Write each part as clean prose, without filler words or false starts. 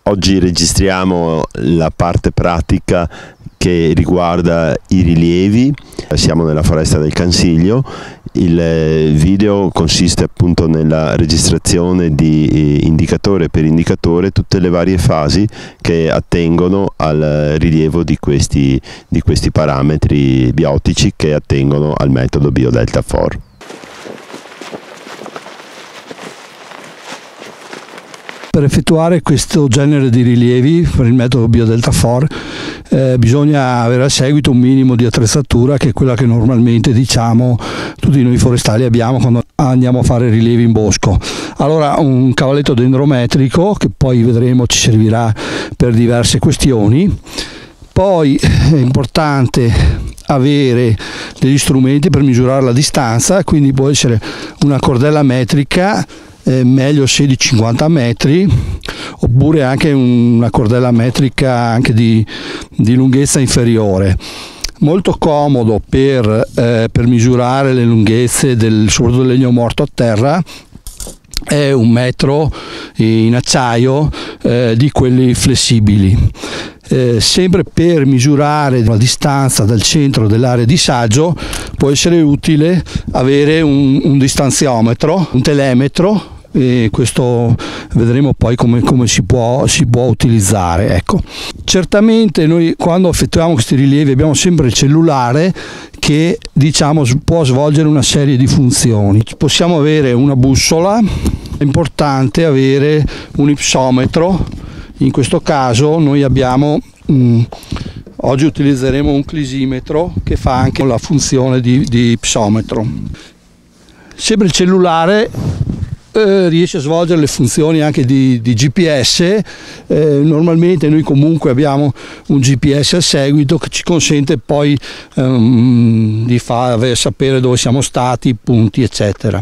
Oggi registriamo la parte pratica che riguarda i rilievi. Siamo nella foresta del Cansiglio. Il video consiste appunto nella registrazione di indicatore per indicatore tutte le varie fasi che attengono al rilievo di questi parametri biotici che attengono al metodo BioDelta4. Per effettuare questo genere di rilievi per il metodo BioDelta4 bisogna avere a seguito un minimo di attrezzatura, che è quella che normalmente tutti noi forestali abbiamo quando andiamo a fare rilievi in bosco. Allora, un cavalletto dendrometrico, che poi vedremo ci servirà per diverse questioni. Poi è importante avere degli strumenti per misurare la distanza, quindi può essere una cordella metrica, meglio se di 50 metri, oppure anche una cordella metrica anche di lunghezza inferiore. Molto comodo per misurare le lunghezze soprattutto del legno morto a terra è un metro in acciaio di quelli flessibili. Sempre per misurare la distanza dal centro dell'area di saggio può essere utile avere un distanziometro, un telemetro, e questo vedremo poi come si può utilizzare. Ecco. Certamente noi quando effettuiamo questi rilievi abbiamo sempre il cellulare che può svolgere una serie di funzioni. Possiamo avere una bussola, è importante avere un ipsometro. In questo caso noi oggi utilizzeremo un clisimetro che fa anche la funzione di ipsometro. Sempre il cellulare riesce a svolgere le funzioni anche di GPS. Normalmente noi comunque abbiamo un GPS a seguito che ci consente poi di sapere dove siamo stati, punti eccetera.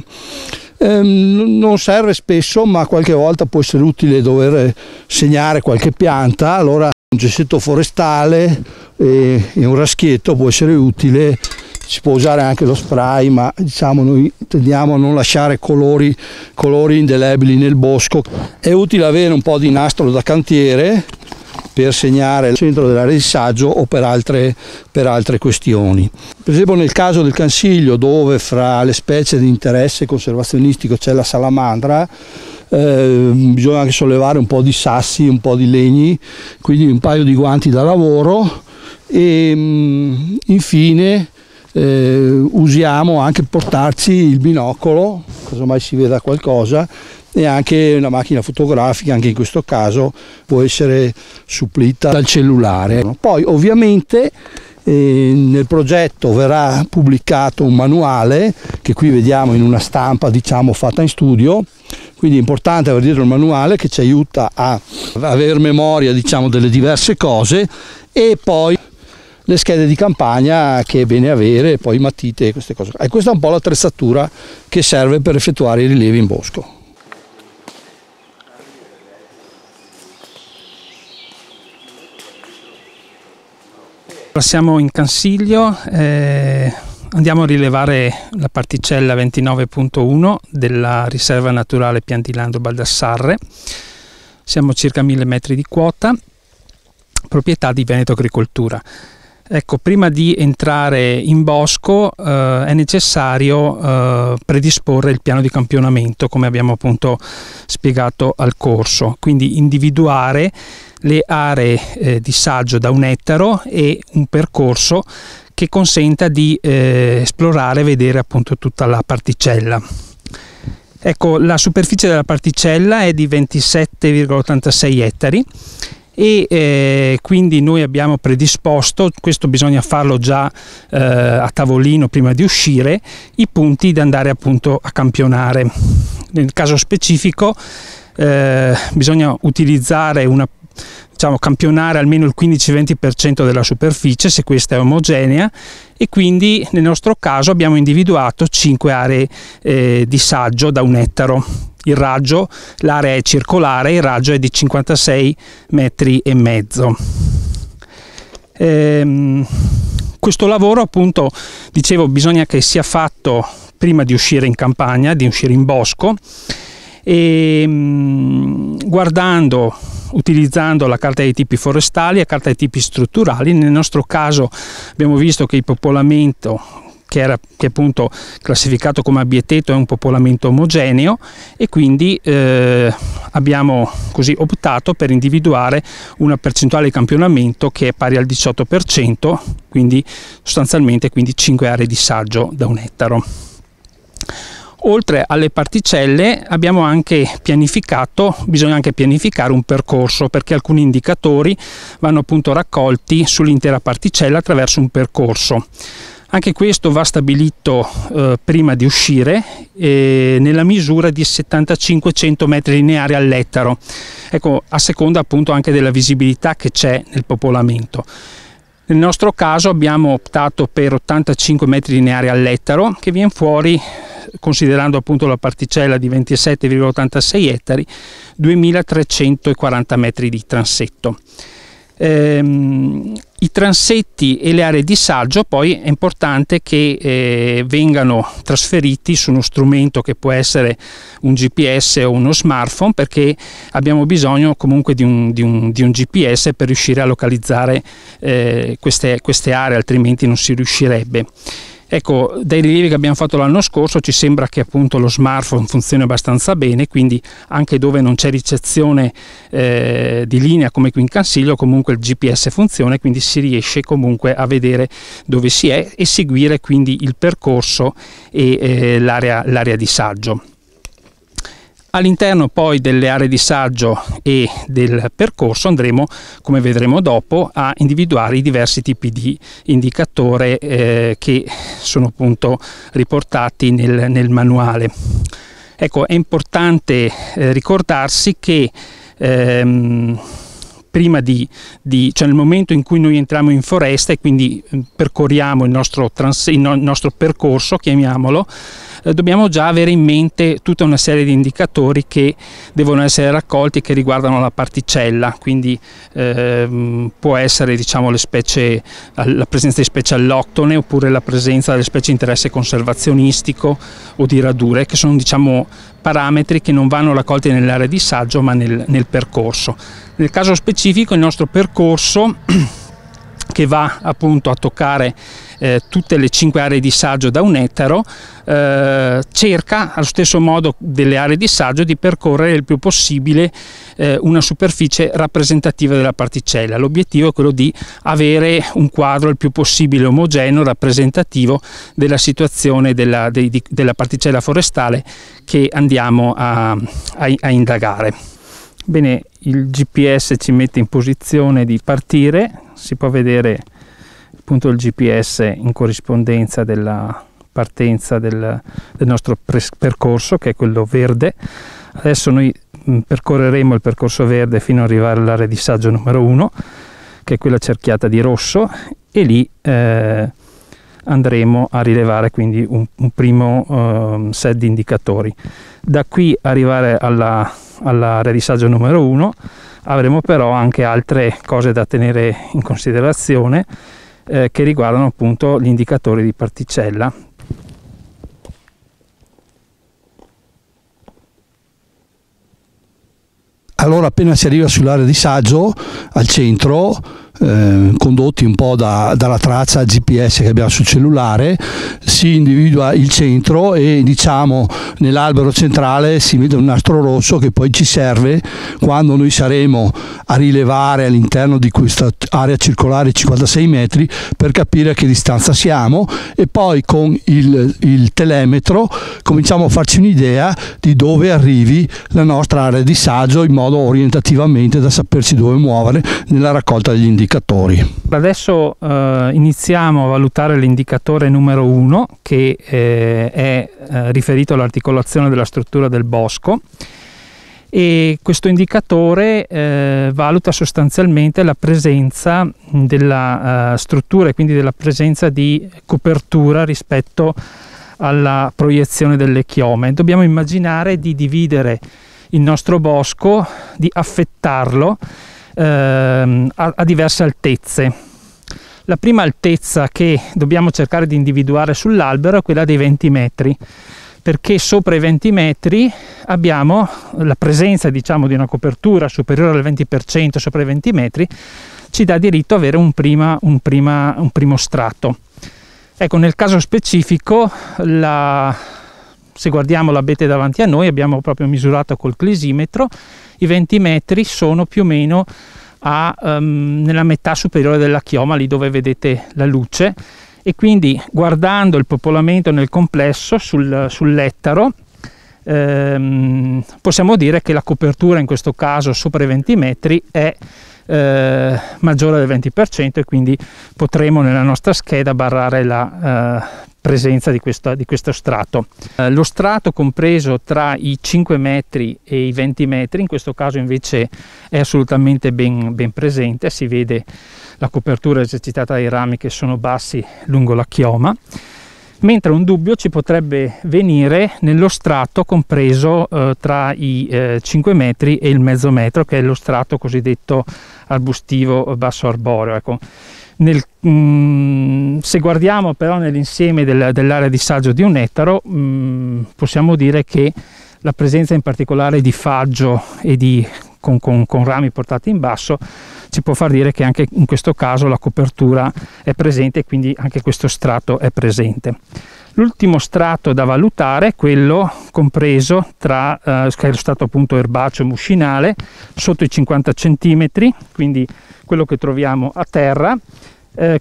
Non serve spesso, ma qualche volta può essere utile dover segnare qualche pianta. Allora un gessetto forestale e un raschietto può essere utile. Si può usare anche lo spray, ma noi tendiamo a non lasciare colori indelebili nel bosco. È utile avere un po' di nastro da cantiere per segnare il centro dell'area di saggio o per altre questioni. Per esempio nel caso del Cansiglio, dove fra le specie di interesse conservazionistico c'è la salamandra, bisogna anche sollevare un po' di sassi, un po' di legni, quindi un paio di guanti da lavoro e infine usiamo anche portarci il binocolo, casomai si veda qualcosa, e anche una macchina fotografica, anche in questo caso può essere supplita dal cellulare. Poi ovviamente nel progetto verrà pubblicato un manuale che qui vediamo in una stampa fatta in studio, quindi è importante avere dietro il manuale che ci aiuta a avere memoria delle diverse cose, e poi le schede di campagna che è bene avere, poi matite e queste cose. E questa è un po' l'attrezzatura che serve per effettuare i rilievi in bosco. Siamo in Cansiglio, andiamo a rilevare la particella 29.1 della riserva naturale Piandilandro Baldassarre. Siamo a circa 1000 metri di quota, proprietà di Veneto Agricoltura. Ecco, prima di entrare in bosco è necessario predisporre il piano di campionamento, come abbiamo appunto spiegato al corso, quindi individuare le aree di saggio da 1 ettaro e un percorso che consenta di esplorare e vedere appunto tutta la particella. Ecco, la superficie della particella è di 27,86 ettari. E quindi noi abbiamo predisposto, questo bisogna farlo già a tavolino prima di uscire, i punti da andare appunto a campionare. Nel caso specifico bisogna utilizzare campionare almeno il 15-20% della superficie, se questa è omogenea, e quindi nel nostro caso abbiamo individuato 5 aree di saggio da 1 ettaro. L'area è circolare, il raggio è di 56 metri e mezzo. Questo lavoro, appunto, dicevo, bisogna che sia fatto prima di uscire in campagna, di uscire in bosco, e guardando utilizzando la carta dei tipi forestali e la carta dei tipi strutturali. Nel nostro caso abbiamo visto che il popolamento che è appunto classificato come abieteto è un popolamento omogeneo, e quindi abbiamo così optato per individuare una percentuale di campionamento che è pari al 18%, quindi sostanzialmente 5 aree di saggio da 1 ettaro. Oltre alle particelle abbiamo anche pianificato, bisogna anche pianificare un percorso, perché alcuni indicatori vanno appunto raccolti sull'intera particella attraverso un percorso. Anche questo va stabilito prima di uscire nella misura di 75-100 metri lineari all'ettaro, ecco, a seconda appunto anche della visibilità che c'è nel popolamento. Nel nostro caso abbiamo optato per 85 metri lineari all'ettaro, che viene fuori, considerando appunto la particella di 27,86 ettari, 2340 metri di transetto. I transetti e le aree di saggio poi è importante che vengano trasferiti su uno strumento che può essere un GPS o uno smartphone, perché abbiamo bisogno comunque di un GPS per riuscire a localizzare queste aree, altrimenti non si riuscirebbe. Ecco, dai rilievi che abbiamo fatto l'anno scorso ci sembra che appunto lo smartphone funzioni abbastanza bene, quindi anche dove non c'è ricezione di linea come qui in Cansiglio, comunque il GPS funziona, e quindi si riesce comunque a vedere dove si è e seguire quindi il percorso e l'area di saggio. All'interno poi delle aree di saggio e del percorso andremo, come vedremo dopo, a individuare i diversi tipi di indicatore che sono appunto riportati nel manuale. Ecco, è importante ricordarsi che prima cioè nel momento in cui noi entriamo in foresta e quindi percorriamo il nostro percorso, chiamiamolo, dobbiamo già avere in mente tutta una serie di indicatori che devono essere raccolti, che riguardano la particella, quindi può essere, diciamo, la presenza di specie alloctone, oppure la presenza delle specie di interesse conservazionistico o di radure, che sono, diciamo, parametri che non vanno raccolti nell'area di saggio ma nel percorso. Nel caso specifico il nostro percorso, che va appunto a toccare tutte le 5 aree di saggio da 1 ettaro, cerca allo stesso modo delle aree di saggio di percorrere il più possibile una superficie rappresentativa della particella. L'obiettivo è quello di avere un quadro il più possibile omogeneo, rappresentativo della situazione della particella forestale che andiamo a indagare. Bene, il GPS ci mette in posizione di partire, si può vedere appunto il GPS in corrispondenza della partenza del nostro percorso, che è quello verde. Adesso noi percorreremo il percorso verde fino ad arrivare all'area di saggio numero 1, che è quella cerchiata di rosso, e lì andremo a rilevare quindi un primo set di indicatori. Da qui arrivare all'area di saggio numero 1 avremo però anche altre cose da tenere in considerazione che riguardano appunto gli indicatori di particella. Allora, appena si arriva sull'area di saggio, al centro, condotti un po' dalla traccia GPS che abbiamo sul cellulare, si individua il centro e, diciamo, nell'albero centrale si vede un nastro rosso che poi ci serve quando noi saremo a rilevare all'interno di questa area circolare 56 metri per capire a che distanza siamo, e poi con il telemetro cominciamo a farci un'idea di dove arrivi la nostra area di saggio, in modo orientativamente da saperci dove muovere nella raccolta degli indicatori. Adesso iniziamo a valutare l'indicatore numero 1, che è riferito all'articolazione della struttura del bosco, e questo indicatore valuta sostanzialmente la presenza della struttura e quindi della presenza di copertura rispetto alla proiezione delle chiome. Dobbiamo immaginare di dividere il nostro bosco, di affettarlo a diverse altezze. La prima altezza che dobbiamo cercare di individuare sull'albero è quella dei 20 metri, perché sopra i 20 metri abbiamo la presenza, diciamo, di una copertura superiore al 20% sopra i 20 metri, ci dà diritto a avere un primo strato. Ecco, nel caso specifico, se guardiamo l'abete davanti a noi, abbiamo proprio misurato col clisimetro, i 20 metri sono più o meno nella metà superiore della chioma, lì dove vedete la luce, e quindi guardando il popolamento nel complesso sull'ettaro possiamo dire che la copertura in questo caso sopra i 20 metri è maggiore del 20%, e quindi potremo nella nostra scheda barrare la presenza di questo strato. Lo strato compreso tra i 5 metri e i 20 metri in questo caso invece è assolutamente ben presente, si vede la copertura esercitata dai rami che sono bassi lungo la chioma, mentre un dubbio ci potrebbe venire nello strato compreso tra i 5 metri e il mezzo metro, che è lo strato cosiddetto arbustivo basso arboreo. Ecco, se guardiamo però nell'insieme dell'area di saggio di un ettaro, possiamo dire che la presenza in particolare di faggio e con rami portati in basso ci può far dire che anche in questo caso la copertura è presente, e quindi anche questo strato è presente. L'ultimo strato da valutare è quello compreso tra che è lo strato appunto erbaceo muscinale sotto i 50 cm, quindi quello che troviamo a terra.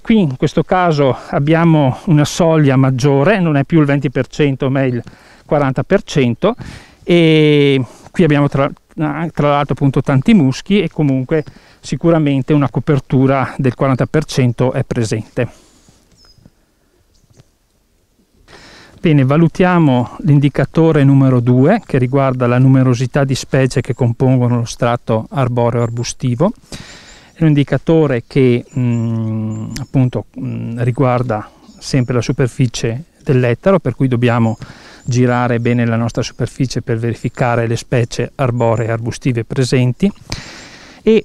Qui in questo caso abbiamo una soglia maggiore, non è più il 20% ma il 40%, e qui abbiamo tra l'altro appunto tanti muschi, e comunque sicuramente una copertura del 40% è presente. Bene, valutiamo l'indicatore numero 2 che riguarda la numerosità di specie che compongono lo strato arboreo arbustivo. È un indicatore che appunto riguarda sempre la superficie dell'ettaro, per cui dobbiamo girare bene la nostra superficie per verificare le specie arboree e arbustive presenti, e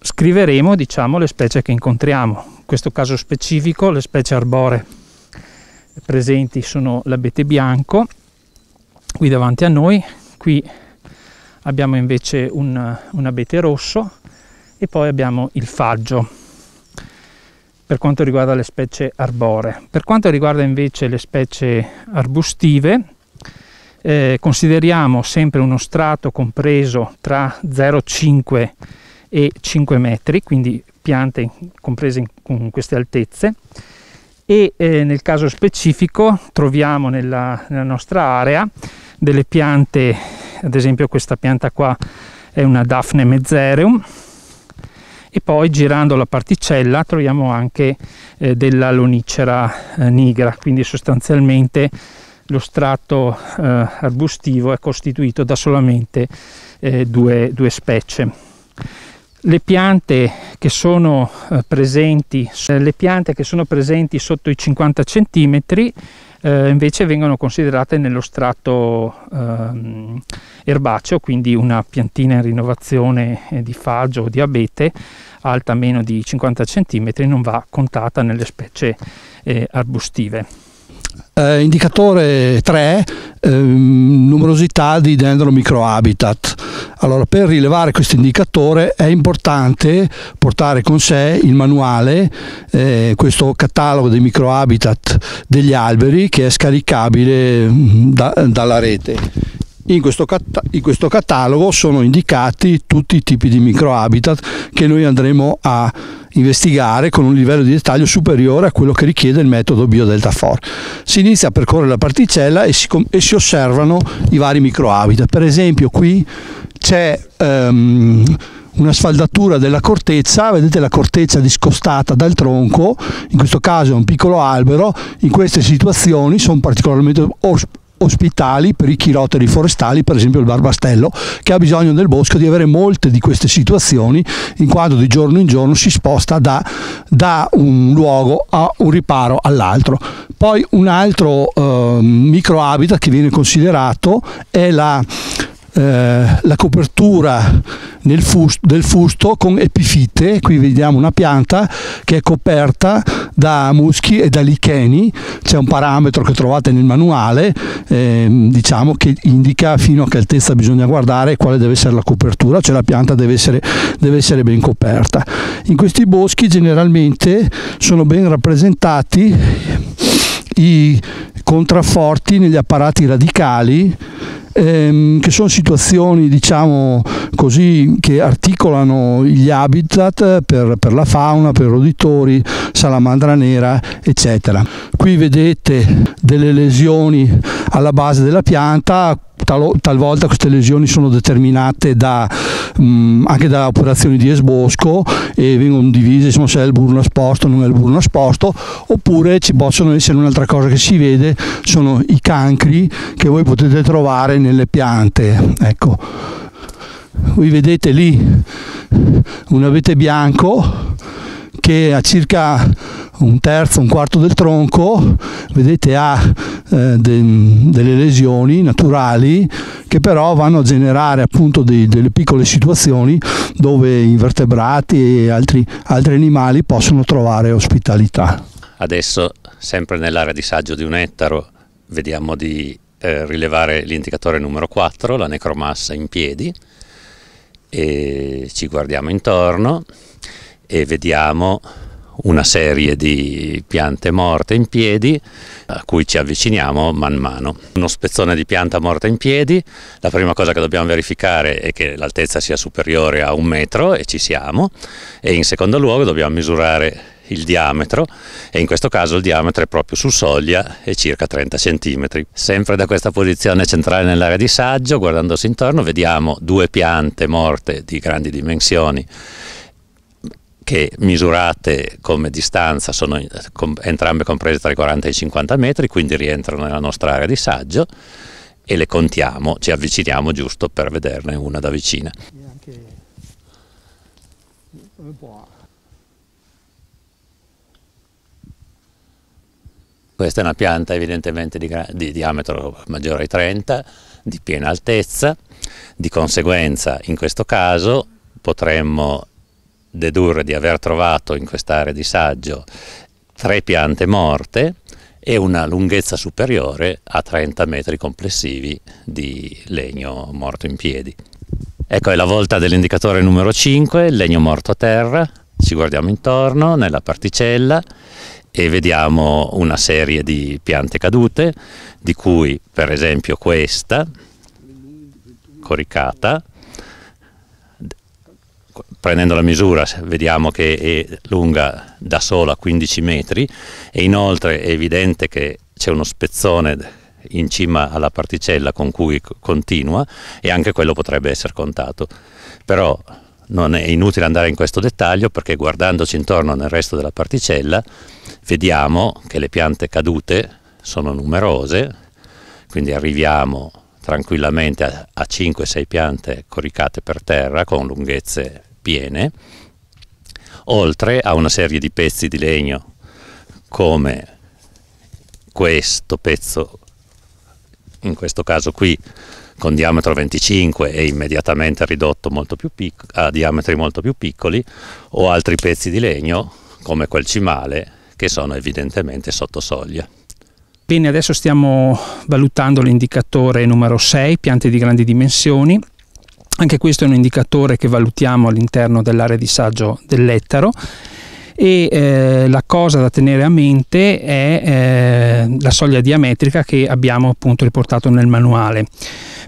scriveremo, diciamo, le specie che incontriamo. In questo caso specifico le specie arboree presenti sono l'abete bianco qui davanti a noi, qui abbiamo invece un abete rosso, e poi abbiamo il faggio per quanto riguarda le specie arboree. Per quanto riguarda invece le specie arbustive, consideriamo sempre uno strato compreso tra 0,5 e 5 metri, quindi piante comprese in queste altezze, e nel caso specifico troviamo nella nostra area delle piante, ad esempio questa pianta qua è una Daphne Mezereum, e poi girando la particella troviamo anche della Lonicera nigra, quindi sostanzialmente lo strato arbustivo è costituito da solamente due specie. Le piante che sono presenti sotto i 50 cm invece vengono considerate nello strato erbaceo, quindi una piantina in rinnovazione di faggio o di abete alta meno di 50 cm non va contata nelle specie arbustive. Indicatore 3, numerosità di dendromicrohabitat. Allora, per rilevare questo indicatore è importante portare con sé il manuale, questo catalogo dei microhabitat degli alberi, che è scaricabile dalla rete. In questo catalogo sono indicati tutti i tipi di microhabitat che noi andremo a investigare con un livello di dettaglio superiore a quello che richiede il metodo BioDelta4. Si inizia a percorrere la particella e si osservano i vari microhabitat. Per esempio qui c'è una sfaldatura della corteccia, vedete la corteccia discostata dal tronco, in questo caso è un piccolo albero. In queste situazioni sono particolarmente ospitali per i chiroteri forestali, per esempio il barbastello, che ha bisogno nel bosco di avere molte di queste situazioni, in quanto di giorno in giorno si sposta da un luogo a un riparo all'altro. Poi un altro microhabitat che viene considerato è la copertura del fusto con epifite. Qui vediamo una pianta che è coperta da muschi e da licheni. C'è un parametro che trovate nel manuale, diciamo, che indica fino a che altezza bisogna guardare e quale deve essere la copertura, cioè la pianta deve essere ben coperta. In questi boschi generalmente sono ben rappresentati i contrafforti negli apparati radicali, che sono situazioni, diciamo così, che articolano gli habitat per la fauna, per roditori, salamandra nera, eccetera. Qui vedete delle lesioni alla base della pianta. Talvolta queste lesioni sono determinate anche da operazioni di esbosco e vengono divise, insomma, se è il burro nasposto o non è il burro nasposto, oppure ci possono essere un'altra cosa che si vede, sono i cancri che voi potete trovare nelle piante. Ecco, voi vedete lì un abete bianco che a circa un terzo, un quarto del tronco, vedete, ha delle lesioni naturali che però vanno a generare appunto delle piccole situazioni dove invertebrati e altri animali possono trovare ospitalità. Adesso, sempre nell'area di saggio di 1 ettaro, vediamo di rilevare l'indicatore numero 4, la necromassa in piedi, e ci guardiamo intorno e vediamo una serie di piante morte in piedi a cui ci avviciniamo man mano. Uno spezzone di pianta morta in piedi, la prima cosa che dobbiamo verificare è che l'altezza sia superiore a 1 metro, e ci siamo, e in secondo luogo dobbiamo misurare il diametro, e in questo caso il diametro è proprio su soglia, è circa 30 cm. Sempre da questa posizione centrale nell'area di saggio, guardandosi intorno, vediamo 2 piante morte di grandi dimensioni che, misurate come distanza, sono entrambe comprese tra i 40 e i 50 metri, quindi rientrano nella nostra area di saggio, e le contiamo, ci avviciniamo giusto per vederne una da vicina. Questa è una pianta evidentemente di diametro maggiore ai 30, di piena altezza, di conseguenza in questo caso potremmo dedurre di aver trovato in quest'area di saggio 3 piante morte e una lunghezza superiore a 30 metri complessivi di legno morto in piedi. Ecco, è la volta dell'indicatore numero 5, il legno morto a terra. Ci guardiamo intorno nella particella e vediamo una serie di piante cadute, di cui per esempio questa coricata. Prendendo la misura vediamo che è lunga da sola 15 metri, e inoltre è evidente che c'è uno spezzone in cima alla particella con cui continua, e anche quello potrebbe essere contato. Però non è inutile andare in questo dettaglio, perché guardandoci intorno nel resto della particella vediamo che le piante cadute sono numerose, quindi arriviamo tranquillamente a 5-6 piante coricate per terra con lunghezze piene, oltre a una serie di pezzi di legno come questo pezzo, in questo caso qui con diametro 25 e immediatamente ridotto a diametri molto più piccoli, o altri pezzi di legno come quel cimale che sono evidentemente sotto soglia. Bene, adesso stiamo valutando l'indicatore numero 6, piante di grandi dimensioni. Anche questo è un indicatore che valutiamo all'interno dell'area di saggio dell'ettaro, e la cosa da tenere a mente è la soglia diametrica che abbiamo appunto riportato nel manuale.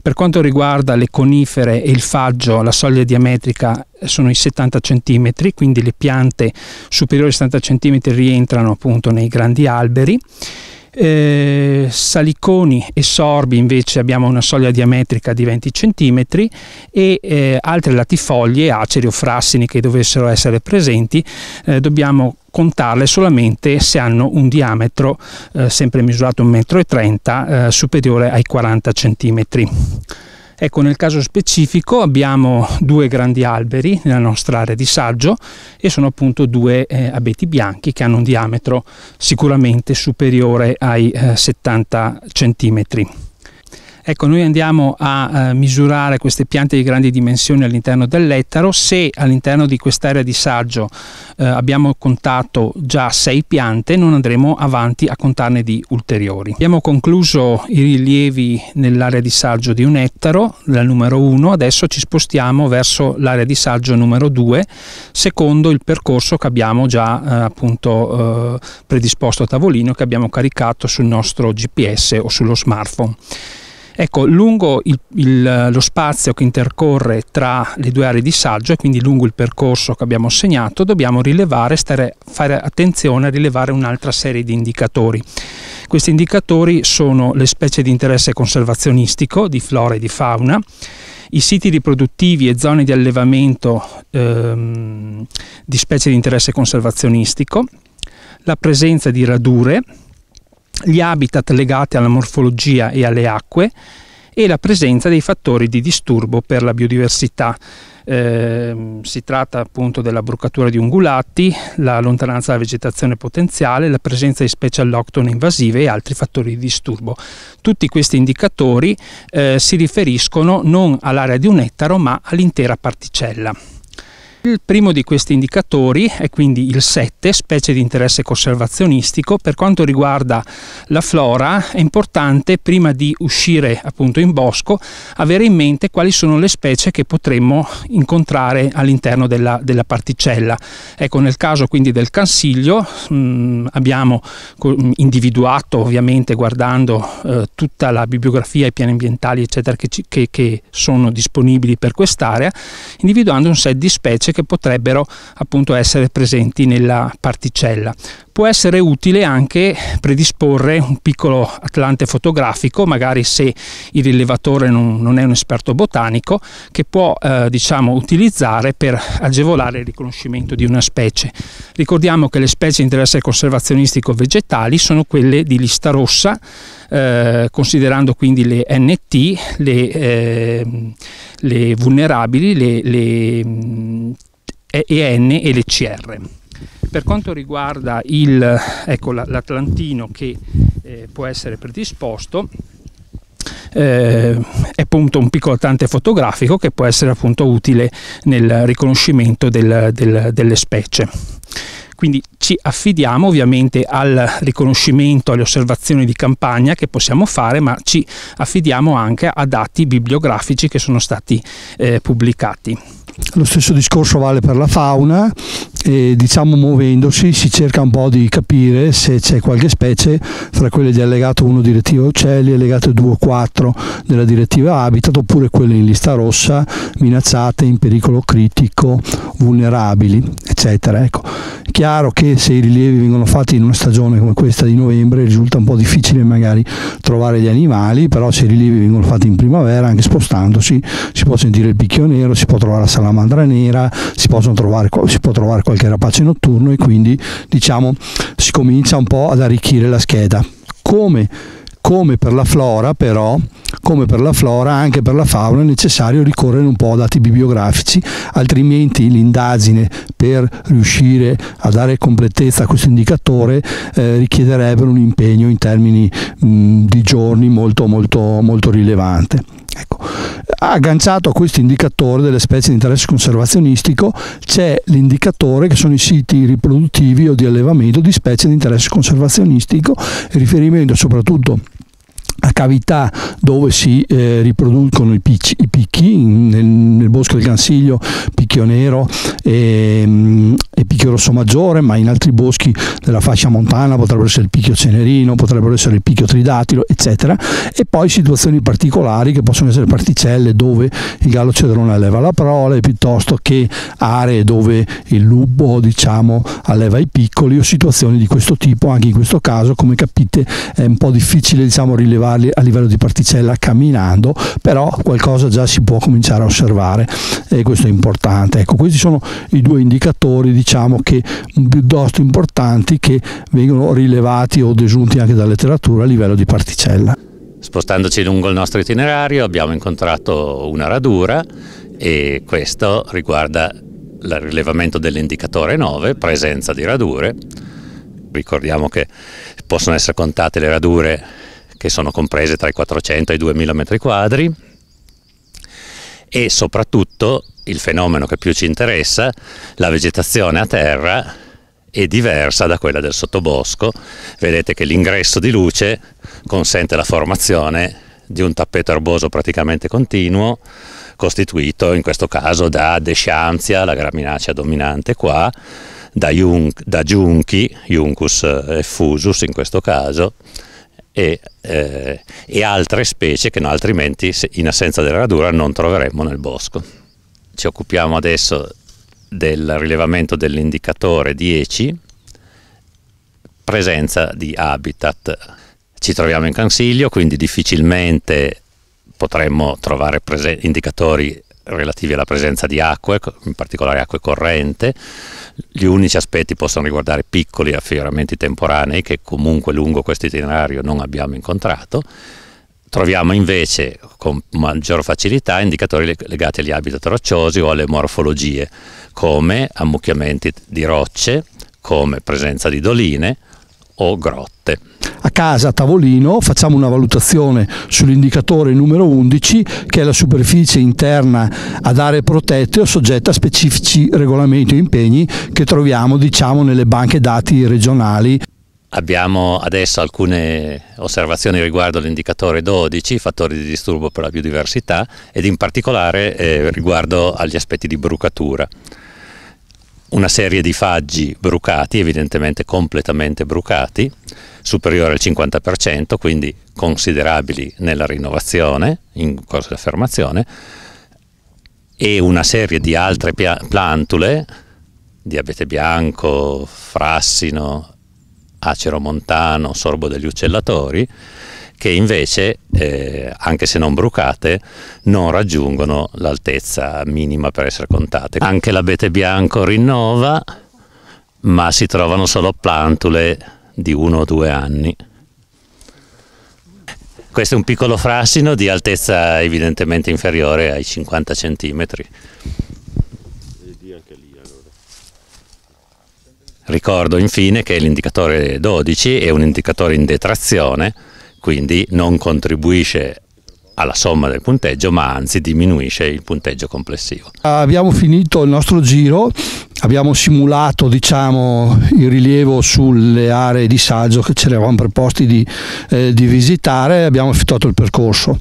Per quanto riguarda le conifere e il faggio, la soglia diametrica sono i 70 cm, quindi le piante superiori ai 70 cm rientrano appunto nei grandi alberi. Saliconi e sorbi invece abbiamo una soglia diametrica di 20 cm, e altre latifoglie, aceri o frassini che dovessero essere presenti, dobbiamo contarle solamente se hanno un diametro, sempre misurato 1,30 m, superiore ai 40 cm. Ecco, nel caso specifico abbiamo 2 grandi alberi nella nostra area di saggio, e sono appunto 2 abeti bianchi che hanno un diametro sicuramente superiore ai 70 cm. Ecco, noi andiamo a misurare queste piante di grandi dimensioni all'interno dell'ettaro. Se all'interno di quest'area di saggio abbiamo contato già 6 piante, non andremo avanti a contarne di ulteriori. Abbiamo concluso i rilievi nell'area di saggio di un ettaro, la numero 1, adesso ci spostiamo verso l'area di saggio numero 2, secondo il percorso che abbiamo già predisposto a tavolino, che abbiamo caricato sul nostro GPS o sullo smartphone. Ecco, lungo lo spazio che intercorre tra le 2 aree di saggio e quindi lungo il percorso che abbiamo segnato, dobbiamo rilevare, fare attenzione a rilevare un'altra serie di indicatori. Questi indicatori sono le specie di interesse conservazionistico di flora e di fauna, i siti riproduttivi e zone di allevamento di specie di interesse conservazionistico, la presenza di radure, gli habitat legati alla morfologia e alle acque e la presenza dei fattori di disturbo per la biodiversità. Si tratta appunto della brucatura di ungulati, la lontananza dalla vegetazione potenziale, la presenza di specie alloctone invasive e altri fattori di disturbo. Tutti questi indicatori si riferiscono non all'area di un ettaro ma all'intera particella. Il primo di questi indicatori è quindi il 7, specie di interesse conservazionistico. Per quanto riguarda la flora è importante, prima di uscire appunto in bosco, avere in mente quali sono le specie che potremmo incontrare all'interno della particella. Ecco, nel caso quindi del Cansiglio abbiamo individuato, ovviamente guardando tutta la bibliografia, i piani ambientali eccetera che sono disponibili per quest'area, individuando un set di specie che potrebbero appunto essere presenti nella particella. Può essere utile anche predisporre un piccolo atlante fotografico, magari se il rilevatore non è un esperto botanico, che può utilizzare per agevolare il riconoscimento di una specie. Ricordiamo che le specie di interesse conservazionistico vegetali sono quelle di lista rossa, considerando quindi le NT, le vulnerabili, le EN e le CR. Per quanto riguarda l'atlantino che può essere predisposto, è appunto un piccolo atlante fotografico che può essere appunto utile nel riconoscimento delle specie. Quindi ci affidiamo ovviamente al riconoscimento, alle osservazioni di campagna che possiamo fare, ma ci affidiamo anche a dati bibliografici che sono stati pubblicati. Lo stesso discorso vale per la fauna e muovendosi si cerca un po' di capire se c'è qualche specie fra quelle di allegato 1 direttiva uccelli, allegato 2 o 4 della direttiva habitat, oppure quelle in lista rossa, minacciate, in pericolo critico, vulnerabili, eccetera. Ecco, è chiaro che se i rilievi vengono fatti in una stagione come questa di novembre risulta un po' difficile magari trovare gli animali, però se i rilievi vengono fatti in primavera, anche spostandosi, si può sentire il picchio nero, si può trovare la salamandra nera, si può trovare qualche rapace notturno e quindi si comincia un po' ad arricchire la scheda. Come per la flora però, anche per la fauna è necessario ricorrere un po' a dati bibliografici, altrimenti l'indagine per riuscire a dare completezza a questo indicatore richiederebbe un impegno in termini di giorni molto rilevante. Ecco, agganciato a questo indicatore delle specie di interesse conservazionistico c'è l'indicatore che sono i siti riproduttivi o di allevamento di specie di interesse conservazionistico, riferimento soprattutto a cavità dove si riproducono i picchi, nel bosco del Cansiglio picchio nero e picchio rosso maggiore, ma in altri boschi della fascia montana potrebbero essere il picchio cenerino, potrebbero essere il picchio tridatilo, eccetera, e poi situazioni particolari che possono essere particelle dove il gallo cedrone alleva la prole, piuttosto che aree dove il lupo alleva i piccoli, o situazioni di questo tipo. Anche in questo caso, come capite, è un po' difficile rilevare a livello di particella camminando, però qualcosa già si può cominciare a osservare e questo è importante. Ecco, questi sono i 2 indicatori che piuttosto importanti che vengono rilevati o desunti anche dalla letteratura a livello di particella. Spostandoci lungo il nostro itinerario abbiamo incontrato una radura e questo riguarda il rilevamento dell'indicatore 9, presenza di radure. Ricordiamo che possono essere contate le radure che sono comprese tra i 400 e i 2000 metri quadri, e soprattutto il fenomeno che più ci interessa, la vegetazione a terra è diversa da quella del sottobosco. Vedete che l'ingresso di luce consente la formazione di un tappeto erboso praticamente continuo, costituito in questo caso da Desciantia, la graminacea dominante qua, da giunchi, Juncus effusus in questo caso, e altre specie che altrimenti in assenza della radura non troveremmo nel bosco. Ci occupiamo adesso del rilevamento dell'indicatore 10, presenza di habitat. Ci troviamo in Cansiglio, quindi difficilmente potremmo trovare indicatori relativi alla presenza di acque, in particolare acque corrente. Gli unici aspetti possono riguardare piccoli affioramenti temporanei che comunque lungo questo itinerario non abbiamo incontrato. Troviamo invece con maggior facilità indicatori legati agli habitat rocciosi o alle morfologie, come ammucchiamenti di rocce, come presenza di doline o grotte. A casa, a tavolino, facciamo una valutazione sull'indicatore numero 11, che è la superficie interna ad aree protette o soggetta a specifici regolamenti o impegni che troviamo, diciamo, nelle banche dati regionali. Abbiamo adesso alcune osservazioni riguardo all'indicatore 12, fattori di disturbo per la biodiversità, ed in particolare riguardo agli aspetti di brucatura. Una serie di faggi brucati, evidentemente completamente brucati, superiore al 50%, quindi considerabili nella rinnovazione, in corso di affermazione, e una serie di altre plantule, di abete bianco, frassino, acero montano, sorbo degli uccellatori, che invece, anche se non brucate, non raggiungono l'altezza minima per essere contate. Anche l'abete bianco rinnova, ma si trovano solo plantule di 1 o 2 anni. Questo è un piccolo frassino di altezza evidentemente inferiore ai 50 centimetri. Ricordo infine che l'indicatore 12 è un indicatore in detrazione, quindi non contribuisce alla somma del punteggio, ma anzi diminuisce il punteggio complessivo. Abbiamo finito il nostro giro, abbiamo simulato, diciamo, il rilievo sulle aree di saggio che ci eravamo preposti di visitare, e abbiamo effettuato il percorso.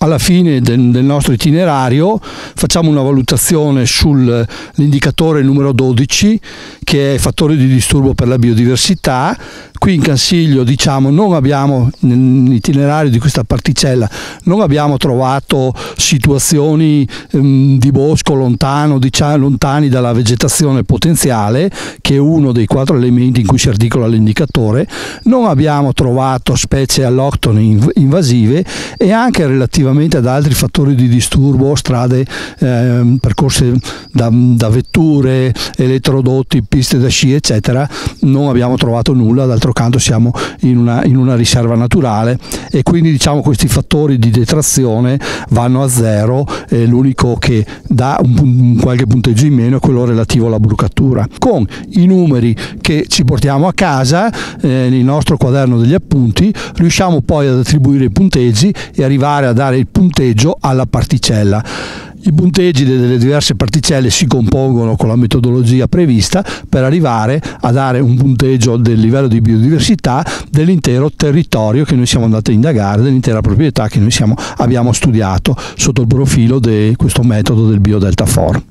Alla fine del nostro itinerario facciamo una valutazione sull'indicatore numero 12, che è fattore di disturbo per la biodiversità. Qui in Cansiglio, diciamo, non abbiamo, nell'itinerario di questa particella, non abbiamo trovato situazioni di bosco lontani dalla vegetazione potenziale, che è uno dei 4 elementi in cui si articola l'indicatore. Non abbiamo trovato specie alloctone invasive, e anche relativamente ad altri fattori di disturbo, strade percorse da vetture, elettrodotti, piste da sci, eccetera, non abbiamo trovato nulla. D'altro canto siamo in una riserva naturale, e quindi, diciamo, questi fattori di detrazione vanno a zero, e l'unico che dà qualche punteggio in meno è quello relativo alla brucatura. Con i numeri che ci portiamo a casa nel nostro quaderno degli appunti, riusciamo poi ad attribuire i punteggi e arrivare a dare il punteggio alla particella. I punteggi delle diverse particelle si compongono con la metodologia prevista per arrivare a dare un punteggio del livello di biodiversità dell'intero territorio che noi siamo andati a indagare, dell'intera proprietà che noi abbiamo studiato sotto il profilo di questo metodo del BioDelta4.